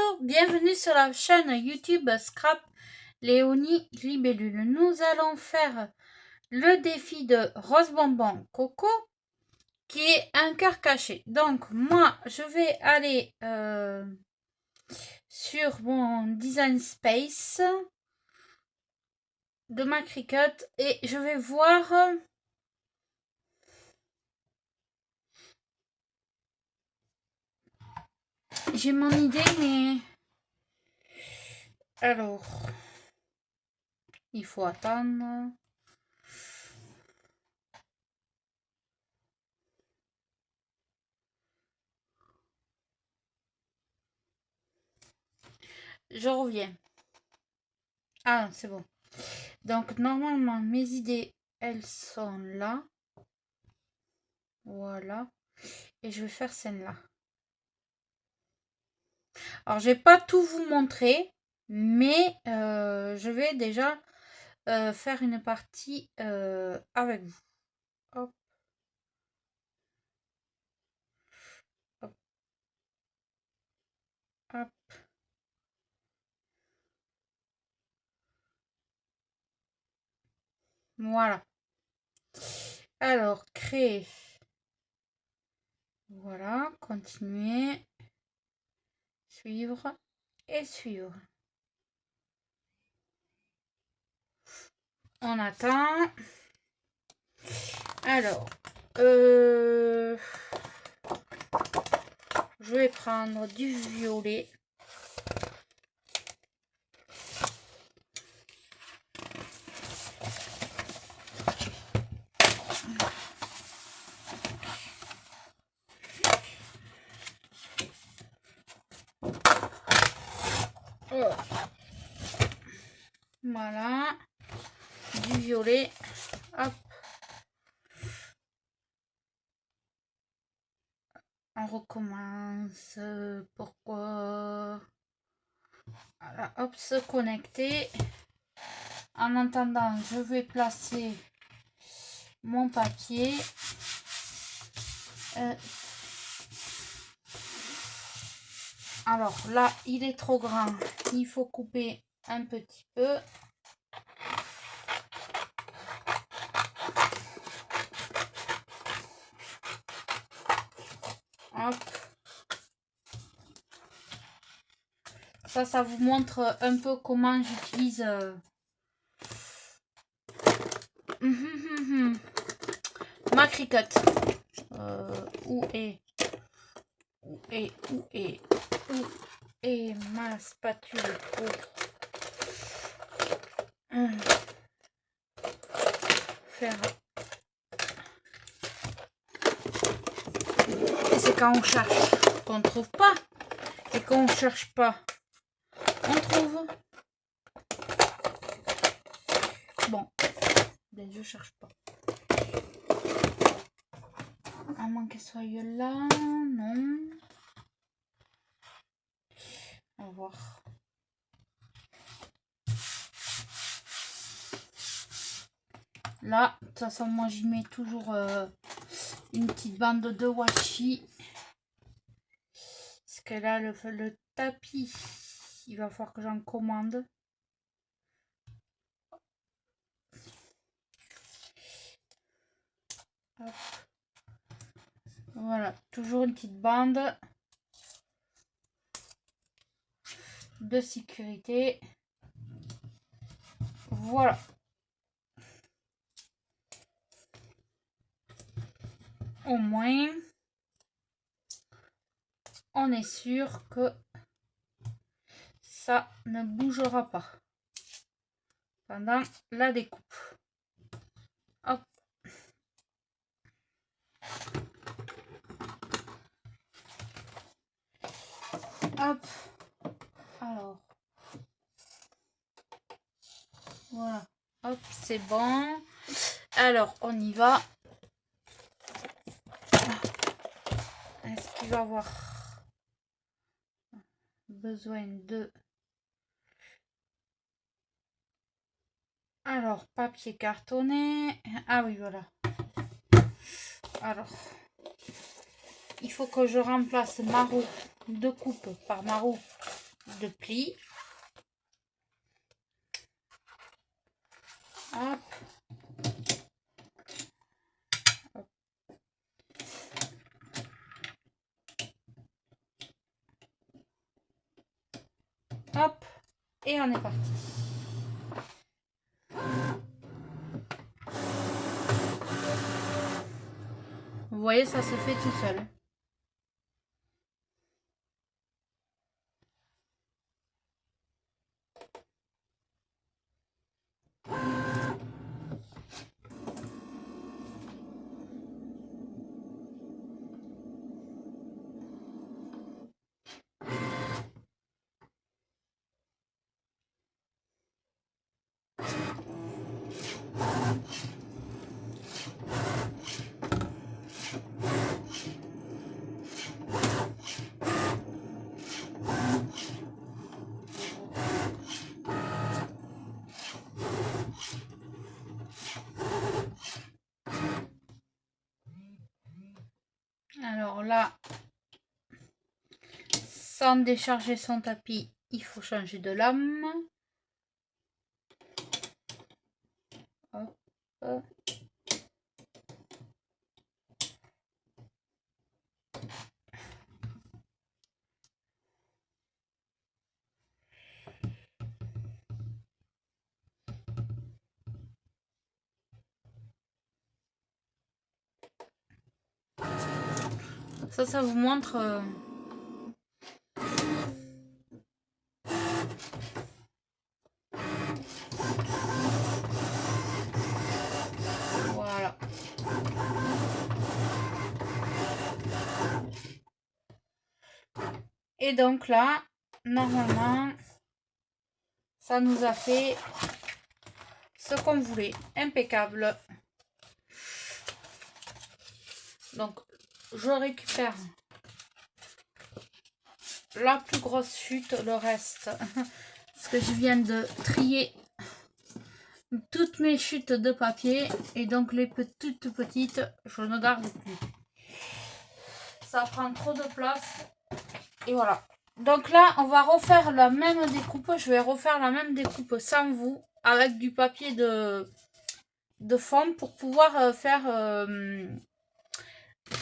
Bonjour, bienvenue sur la chaîne YouTube Scrap Léonie Libellule. Nous allons faire le défi de Rose Bonbon Coco qui est un cœur caché. Donc moi je vais aller sur mon Design Space de ma Cricut et je vais voir j'ai mon idée mais alors il faut attendre. Je reviens. Ah, c'est bon. Donc, normalement, mes idées, elles sont là. Voilà. Et je vais faire celle-là. Alors, je vais pas tout vous montrer, mais je vais déjà faire une partie avec vous. Hop. Hop. Hop. Voilà. Alors, créer. Voilà. Continuer. Suivre. Et suivre. On attend. Alors, je vais prendre du violet. Voilà, du violet, hop, on recommence, pourquoi, voilà, hop, se connecter. En attendant, je vais placer mon papier. Alors là, il est trop grand, il faut couper un petit peu. Hop. Ça vous montre un peu comment j'utilise ma Cricut. Où est ma spatule pour faire. C'est quand on cherche qu'on trouve pas, et quand on cherche pas on trouve. Bon, ben je cherche pas, à moins qu'elle soit là. Non, on va voir. Là, de toute façon, moi j'y mets toujours une petite bande de washi. Parce que là, le tapis, il va falloir que j'en commande. Hop. Voilà, toujours une petite bande de sécurité. Voilà. Au moins, on est sûr que ça ne bougera pas pendant la découpe. Hop. Hop. Alors. Voilà. Hop, c'est bon. Alors, on y va. Est-ce qu'il va avoir besoin de... Alors, papier cartonné. Ah oui, voilà. Alors, il faut que je remplace ma roue de coupe par ma roue de plis. Hop. Hop, et on est parti. Vous voyez, ça se fait tout seul. Alors là, sans décharger son tapis, il faut changer de lame. Hop, hop. Ça vous montre voilà. Et donc là, normalement, ça nous a fait ce qu'on voulait. Impeccable. Donc, je récupère la plus grosse chute, le reste. Parce que je viens de trier toutes mes chutes de papier. Et donc, les toutes petites, je ne garde plus. Ça prend trop de place. Et voilà. Donc là, on va refaire la même découpe. Je vais refaire la même découpe sans vous. Avec du papier de fond pour pouvoir faire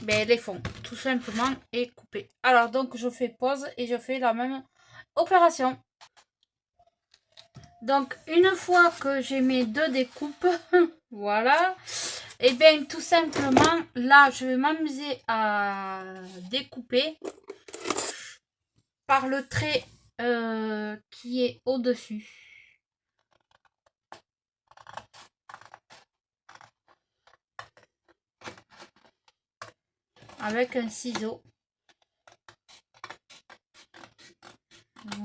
les fonds. Tout simplement et couper. Alors donc, je fais pause et je fais la même opération. Donc, une fois que j'ai mes deux découpes, voilà. Et bien, tout simplement, là, je vais m'amuser à découper par le trait qui est au-dessus. Avec un ciseau.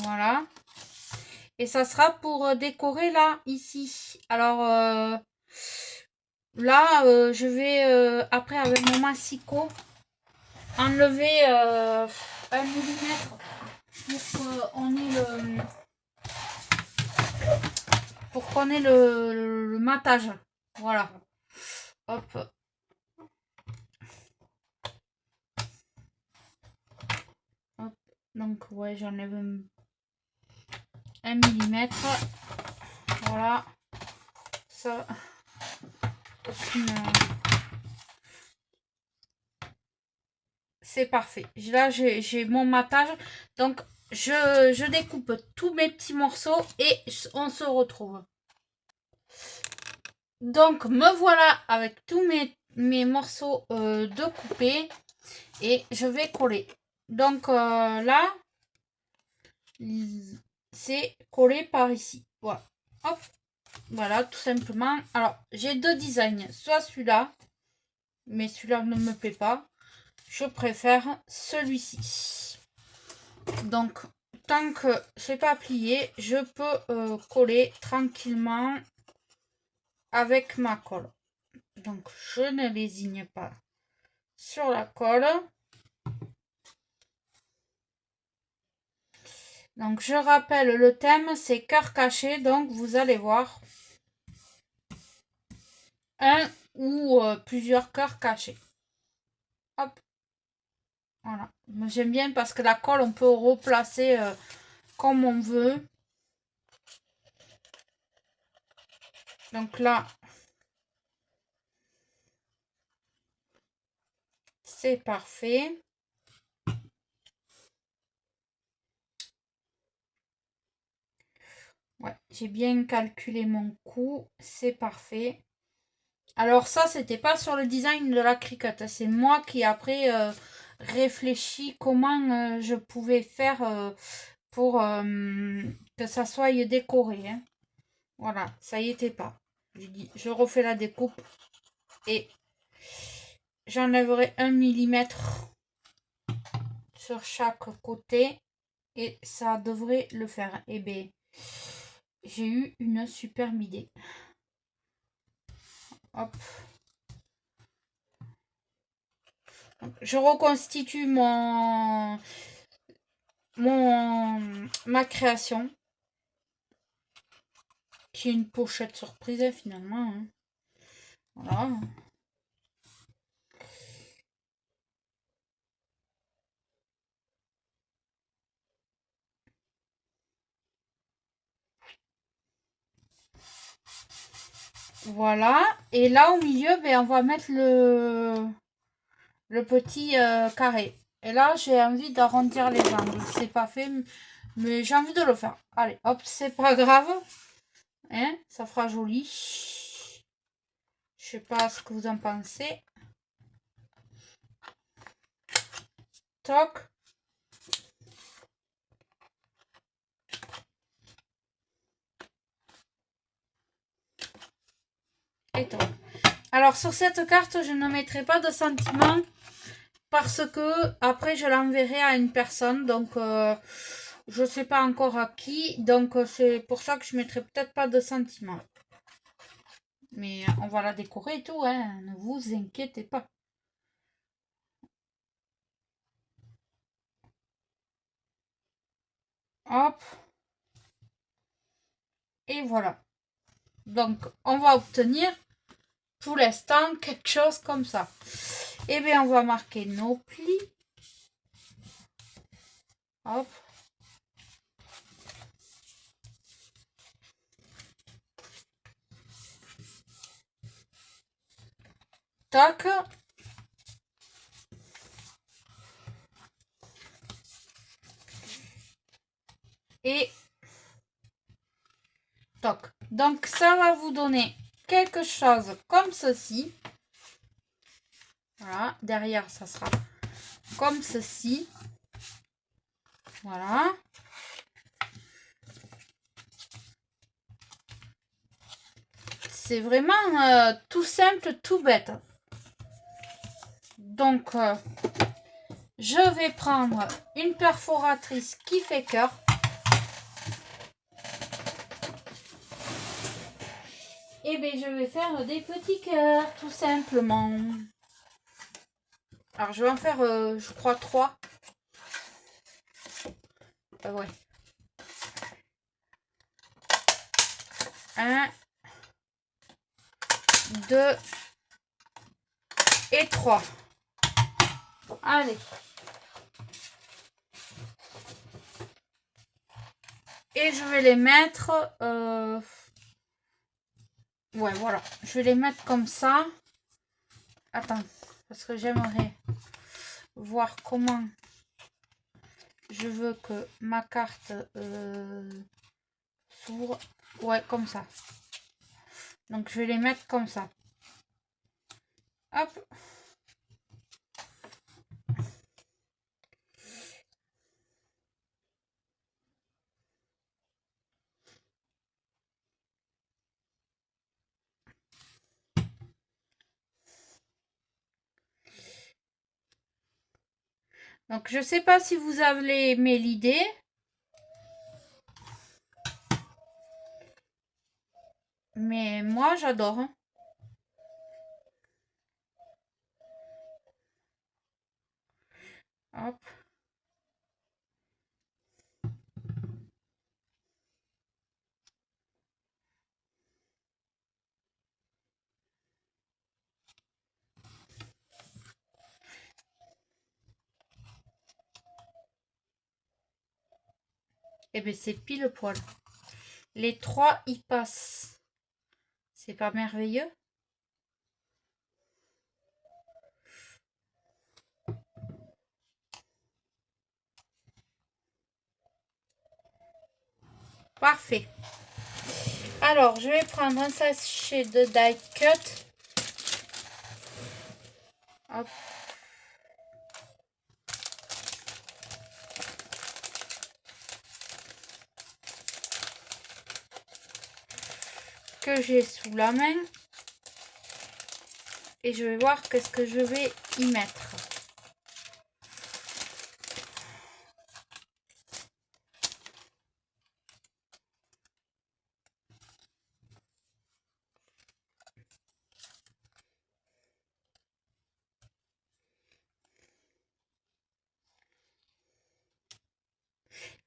Voilà. Et ça sera pour décorer là, ici. Alors, là, je vais, après, avec mon massicot, enlever 1 millimètre pour qu'on ait le matage. Voilà. Hop. Hop. Donc, ouais, j'enlève 1 millimètre. Voilà. Ça. C'est parfait. Là, j'ai mon matage. Donc, je découpe tous mes petits morceaux et on se retrouve. Donc, me voilà avec tous mes morceaux de coupés et je vais coller. Donc, là, c'est collé par ici. Voilà. Hop. Voilà, tout simplement. Alors, j'ai deux designs. Soit celui-là, mais celui-là ne me plaît pas. Je préfère celui-ci. Donc, tant que c'est pas plié, je peux coller tranquillement avec ma colle. Donc, je ne lésigne pas sur la colle. Donc, je rappelle, le thème, c'est cœur caché. Donc, vous allez voir un ou plusieurs cœurs cachés. Hop. Voilà. Moi, j'aime bien parce que la colle, on peut replacer comme on veut. Donc là, c'est parfait. Ouais, j'ai bien calculé mon coût, c'est parfait. Alors ça, c'était pas sur le design de la cricotte, c'est moi qui après réfléchi comment je pouvais faire pour que ça soit décoré. Hein. Voilà, ça y était pas. J'ai dit, je refais la découpe et j'enlèverai 1 millimètre sur chaque côté et ça devrait le faire. Eh bien, j'ai eu une superbe idée. Hop. Je reconstitue ma création, qui est une pochette surprise finalement. Hein. Voilà. Voilà. Et là au milieu, ben, on va mettre le petit carré. Et là, j'ai envie d'arrondir les angles. C'est pas fait, mais j'ai envie de le faire. Allez, hop, c'est pas grave. Hein, ça fera joli. Je sais pas ce que vous en pensez. Toc. Et toc. Alors, sur cette carte, je ne mettrai pas de sentiments parce que après, je l'enverrai à une personne. Donc, je sais pas encore à qui. Donc, c'est pour ça que je mettrai peut-être pas de sentiments. Mais on va la décorer et tout, hein. Ne vous inquiétez pas. Hop. Et voilà. Donc, on va obtenir pour l'instant quelque chose comme ça. Et bien, on va marquer nos plis. Hop. Tac. Et toc. Donc, ça va vous donner quelque chose comme ceci. Voilà. Derrière, ça sera comme ceci. Voilà. C'est vraiment tout simple, tout bête. Donc, je vais prendre une perforatrice qui fait cœur. Et bien, je vais faire des petits cœurs, tout simplement. Alors, je vais en faire, je crois, 3. Ouais. 1, 2 et 3. Allez. Et je vais les mettre... ouais, voilà. Je vais les mettre comme ça. Attends, parce que j'aimerais voir comment je veux que ma carte s'ouvre. Ouais, comme ça. Donc, je vais les mettre comme ça. Hop. Donc, je sais pas si vous avez aimé l'idée. Mais moi, j'adore. Hein. Hop. Et bien c'est pile poil. Les 3 y passent. C'est pas merveilleux? Parfait. Alors, je vais prendre un sachet de die cut. Hop. Que j'ai sous la main. Et je vais voir qu'est-ce que je vais y mettre.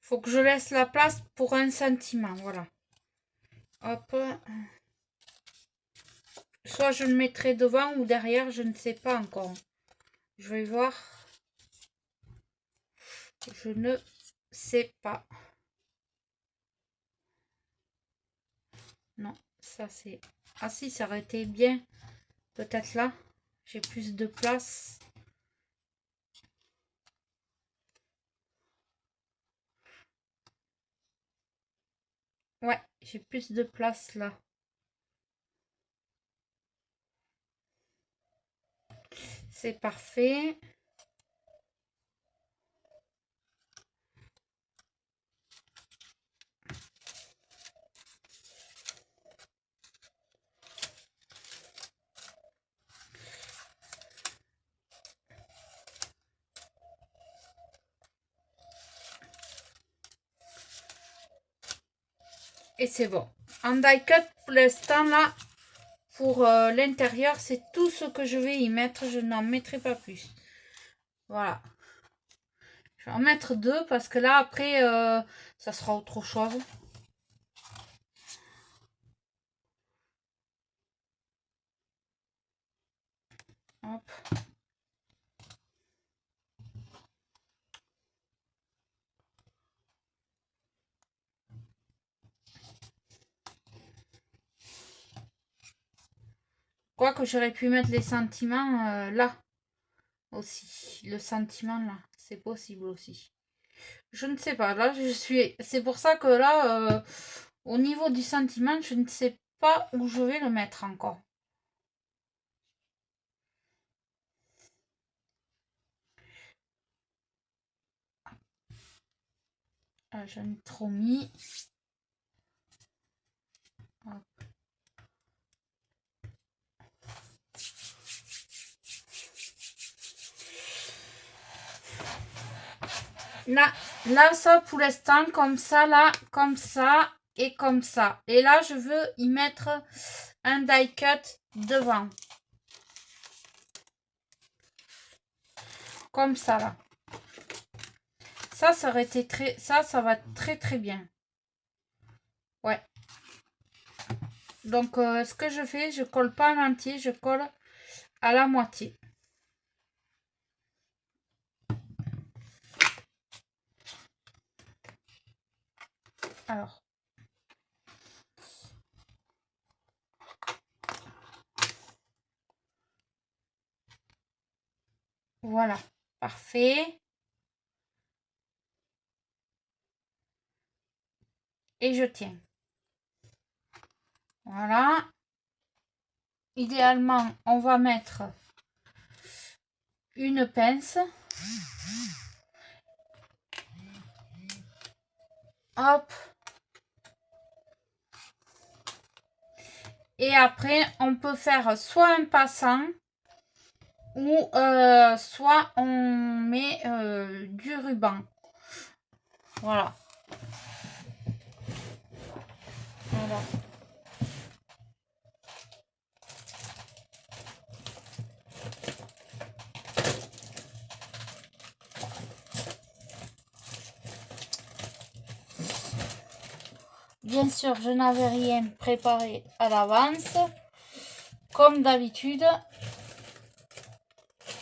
Faut que je laisse la place pour un sentiment, voilà. Hop. Soit je le mettrai devant ou derrière, je ne sais pas encore. Je vais voir. Je ne sais pas. Non, ça c'est... Ah si, ça aurait été bien. Peut-être là. J'ai plus de place. Ouais, j'ai plus de place là. C'est parfait. Et c'est bon. En die cut, pour l'instant là, pour l'intérieur, c'est tout ce que je vais y mettre. Je n'en mettrai pas plus. Voilà. Je vais en mettre 2 parce que là, après, ça sera autre chose. Hop. Quoique j'aurais pu mettre les sentiments là aussi. Le sentiment là, c'est possible aussi. Je ne sais pas. Là, je suis. C'est pour ça que là, au niveau du sentiment, je ne sais pas où je vais le mettre encore. Ah, j'en ai trop mis. Hop. Là, ça pour l'instant, comme ça, là, comme ça et comme ça. Et là, je veux y mettre un die cut devant. Comme ça, là. Ça aurait été très... Ça va très, très bien. Ouais. Donc, ce que je fais, je colle pas en entier, je colle à la moitié. Alors. Voilà. Parfait. Et je tiens. Voilà. Idéalement, on va mettre une pince. Hop. Et après, on peut faire soit un passant ou soit on met du ruban. Voilà. Voilà. Bien sûr, je n'avais rien préparé à l'avance, comme d'habitude.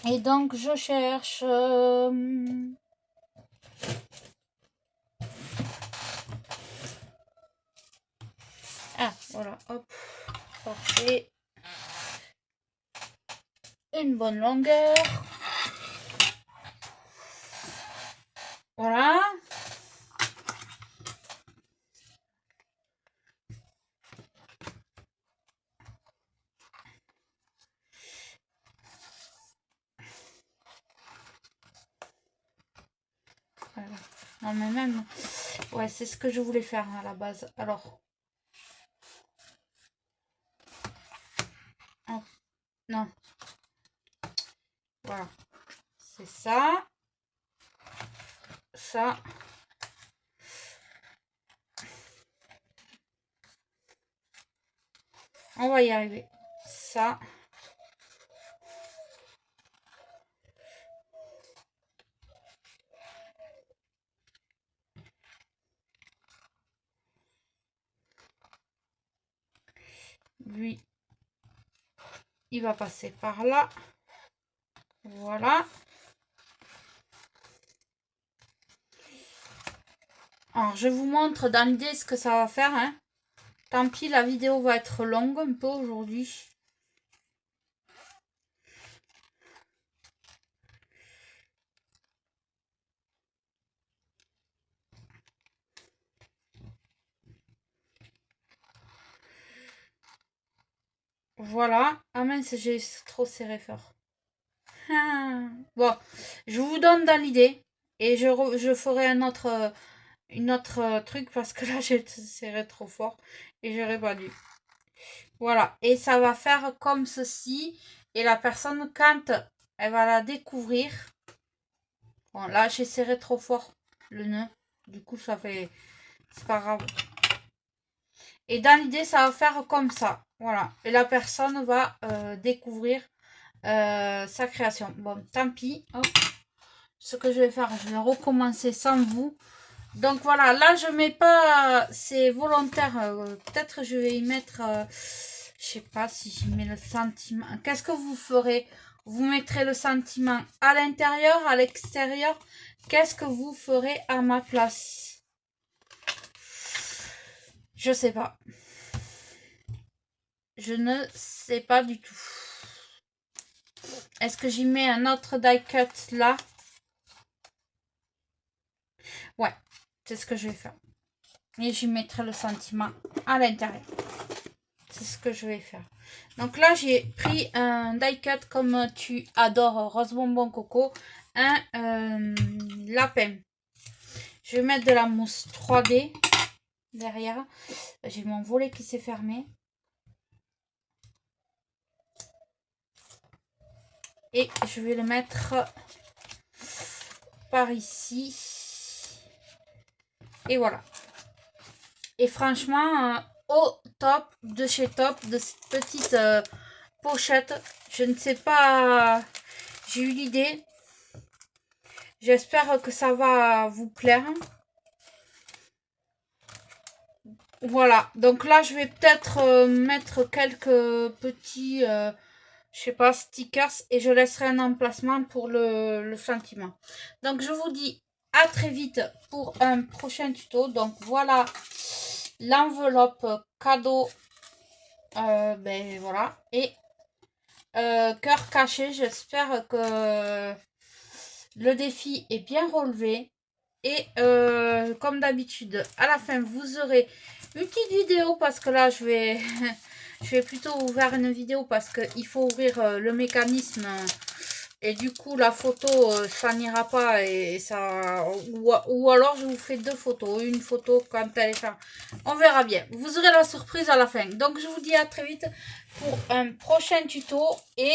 Et donc, je cherche... Voilà, hop, parfait. Une bonne longueur. Voilà. Voilà. Non mais même, ouais, c'est ce que je voulais faire à la base. Alors, hop, non, voilà, c'est ça, ça. On va y arriver. Ça. Lui, il va passer par là. Voilà. Alors, je vous montre dans l'idée ce que ça va faire. Hein. Tant pis, la vidéo va être longue un peu aujourd'hui. Voilà. Ah mince, j'ai trop serré fort. Ah. Bon, je vous donne dans l'idée. Et je ferai une autre truc parce que là, j'ai serré trop fort. Et j'aurais pas dû. Voilà. Et ça va faire comme ceci. Et la personne, quand elle va la découvrir. Bon, là, j'ai serré trop fort le nœud. Du coup, ça fait... C'est pas grave. Et dans l'idée, ça va faire comme ça. Voilà. Et la personne va découvrir sa création. Bon, tant pis. Hop. Ce que je vais faire, je vais recommencer sans vous. Donc voilà, là je mets pas, c'est volontaire. Peut-être je vais y mettre, je sais pas si je mets le sentiment. Qu'est-ce que vous ferez? Vous mettrez le sentiment à l'intérieur, à l'extérieur. Qu'est-ce que vous ferez à ma place? Je sais pas. Je ne sais pas du tout. Est-ce que j'y mets un autre die cut là? Ouais, c'est ce que je vais faire. Et j'y mettrai le sentiment à l'intérieur. C'est ce que je vais faire. Donc là, j'ai pris un die cut comme tu adores, Rose Bonbon Coco. Un lapin. Je vais mettre de la mousse 3D derrière. J'ai mon volet qui s'est fermé. Et je vais le mettre par ici. Et voilà. Et franchement, au top de chez Top, de cette petite pochette. Je ne sais pas, j'ai eu l'idée. J'espère que ça va vous plaire. Voilà, donc là je vais peut-être mettre quelques petits, je sais pas, stickers et je laisserai un emplacement pour le sentiment. Donc je vous dis à très vite pour un prochain tuto. Donc voilà l'enveloppe cadeau, ben voilà, et cœur caché. J'espère que le défi est bien relevé. Et comme d'habitude, à la fin, vous aurez une petite vidéo parce que là, je vais, je vais plutôt ouvrir une vidéo parce qu'il faut ouvrir le mécanisme. Et du coup, la photo, ça n'ira pas. Et ça, ou alors, je vous fais deux photos. Une photo quand elle est faite. On verra bien. Vous aurez la surprise à la fin. Donc, je vous dis à très vite pour un prochain tuto. Et